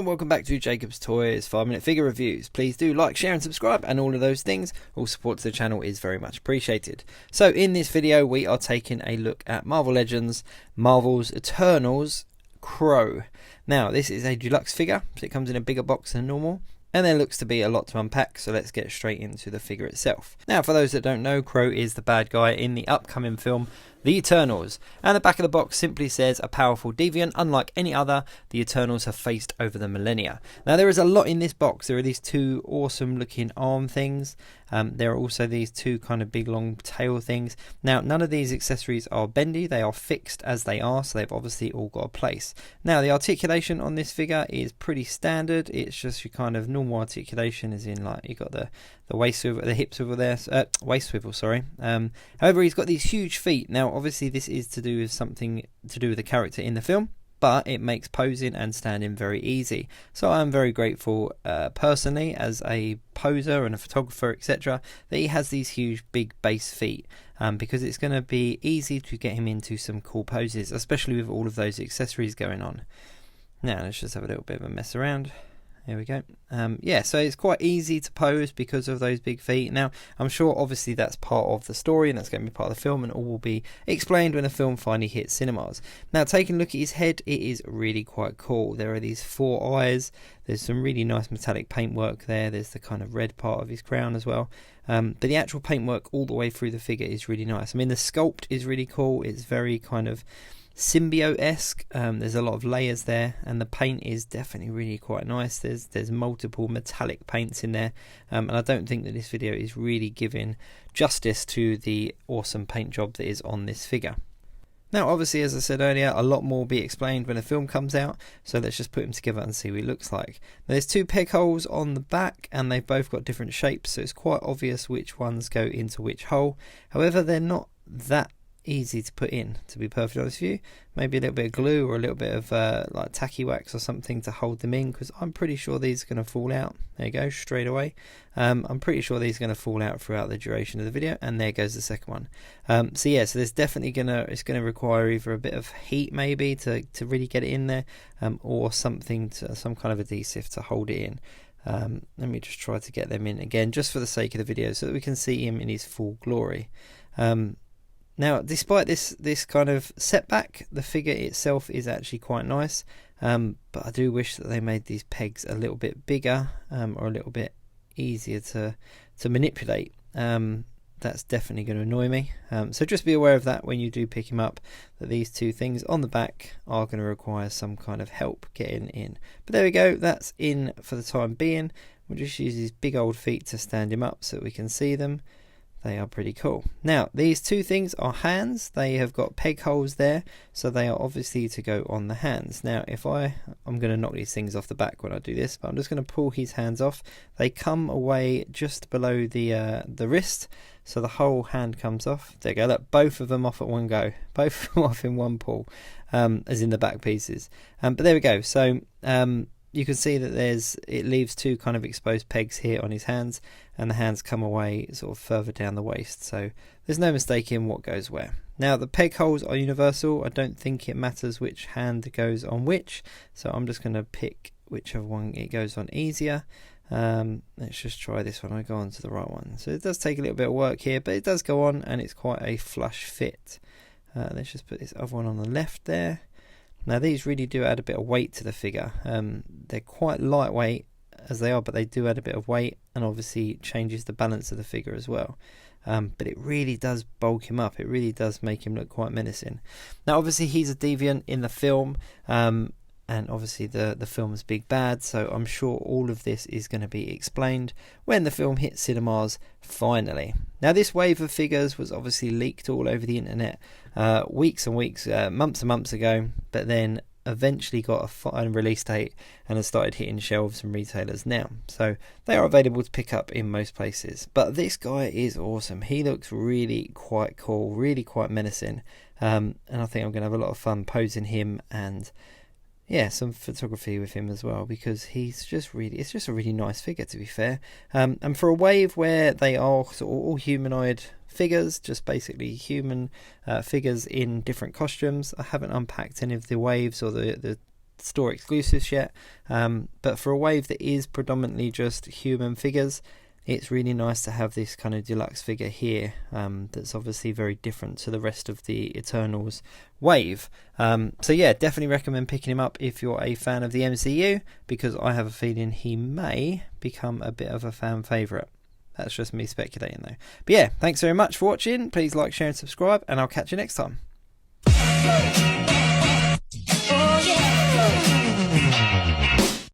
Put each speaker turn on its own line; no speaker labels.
Hello and welcome back to Jacob's Toys 5-minute figure reviews. Please do like, share and subscribe and all of those things. All support to the channel is very much appreciated. So in this video we are taking a look at Marvel Legends, Marvel's Eternals, KRO. Now this is a deluxe figure, so it comes in a bigger box than normal. And there looks to be a lot to unpack, so let's get straight into the figure itself. Now, for those that don't know, KRO is the bad guy in the upcoming film, The Eternals. And the back of the box simply says, a powerful deviant, unlike any other, the Eternals have faced over the millennia. Now, there is a lot in this box. There are these two awesome looking arm things. There are also these two kind of big long tail things. Now, none of these accessories are bendy. They are fixed as they are, so they've obviously all got a place. Now, the articulation on this figure is pretty standard. It's just your kind of normal articulation, as in like you got the waist swivel, the hip swivel there, waist swivel, sorry. However, he's got these huge feet. Now, obviously, this is to do with something to do with the character in the film, but it makes posing and standing very easy. So I'm very grateful personally as a poser and a photographer, etc., that he has these huge big base feet, because it's going to be easy to get him into some cool poses, especially with all of those accessories going on. Now let's just have a little bit of a mess around. Here we go. Yeah, so it's quite easy to pose because of those big feet. Now, I'm sure obviously that's part of the story and that's going to be part of the film, and all will be explained when the film finally hits cinemas. Now, taking a look at his head, it is really quite cool. There are these 4 eyes. There's some really nice metallic paintwork there. There's the kind of red part of his crown as well. But the actual paintwork all the way through the figure is really nice. I mean, the sculpt is really cool. It's very kind of symbiote-esque. There's a lot of layers there, and the paint is definitely really quite nice. There's multiple metallic paints in there, and I don't think that this video is really giving justice to the awesome paint job that is on this figure. Now, obviously, as I said earlier, a lot more will be explained when the film comes out, so let's just put them together and see what he looks like. Now, there's 2 peg holes on the back, and they've both got different shapes, so it's quite obvious which ones go into which hole. However, they're not that easy to put in, to be perfectly honest with you. Maybe a little bit of glue or a little bit of like tacky wax or something to hold them in, because I'm pretty sure these are going to fall out. There you go, straight away. I'm pretty sure these are going to fall out throughout the duration of the video, and there goes the second one. So yeah, so there's definitely it's going to require either a bit of heat maybe to really get it in there, or something some kind of adhesive to hold it in. Let me just try to get them in again, just for the sake of the video, so that we can see him in his full glory. Now, despite this kind of setback, the figure itself is actually quite nice, but I do wish that they made these pegs a little bit bigger, or a little bit easier to manipulate. That's definitely going to annoy me. So just be aware of that when you do pick him up, that these 2 things on the back are going to require some kind of help getting in. But there we go, that's in for the time being. We'll just use his big old feet to stand him up so that we can see them. They are pretty cool. Now, these 2 things are hands. They have got peg holes there, so they are obviously to go on the hands. Now, if I'm going to knock these things off the back when I do this, but I'm just going to pull his hands off. They come away just below the wrist, so the whole hand comes off. There you go, look, both of them off at one go. Both of them off in one pull, as in the back pieces. But there we go. So, you can see that it leaves 2 kind of exposed pegs here on his hands, and the hands come away sort of further down the waist, so there's no mistaking what goes where. Now, the peg holes are universal. I don't think it matters which hand goes on which, so I'm just going to pick whichever one it goes on easier. Let's just try this one. I go on to the right one. So it does take a little bit of work here, but it does go on, and it's quite a flush fit. Let's just put this other one on the left there. Now, these really do add a bit of weight to the figure. They're quite lightweight as they are, but they do add a bit of weight, and obviously changes the balance of the figure as well. But it really does bulk him up. It really does make him look quite menacing. Now, obviously, he's a deviant in the film, and obviously the film's big bad, so I'm sure all of this is going to be explained when the film hits cinemas finally. Now, this wave of figures was obviously leaked all over the internet weeks and weeks, months and months ago, but then eventually got a final release date and has started hitting shelves and retailers now. So they are available to pick up in most places. But this guy is awesome. He looks really quite cool, really quite menacing, and I think I'm going to have a lot of fun posing him, and yeah, some photography with him as well, because it's just a really nice figure, to be fair. And for a wave where they are sort of all humanoid figures, just basically human figures in different costumes, I haven't unpacked any of the waves or the store exclusives yet, but for a wave that is predominantly just human figures, it's really nice to have this kind of deluxe figure here, that's obviously very different to the rest of the Eternals wave. So yeah, definitely recommend picking him up if you're a fan of the MCU, because I have a feeling he may become a bit of a fan favourite. That's just me speculating though. But yeah, thanks very much for watching. Please like, share and subscribe, and I'll catch you next time.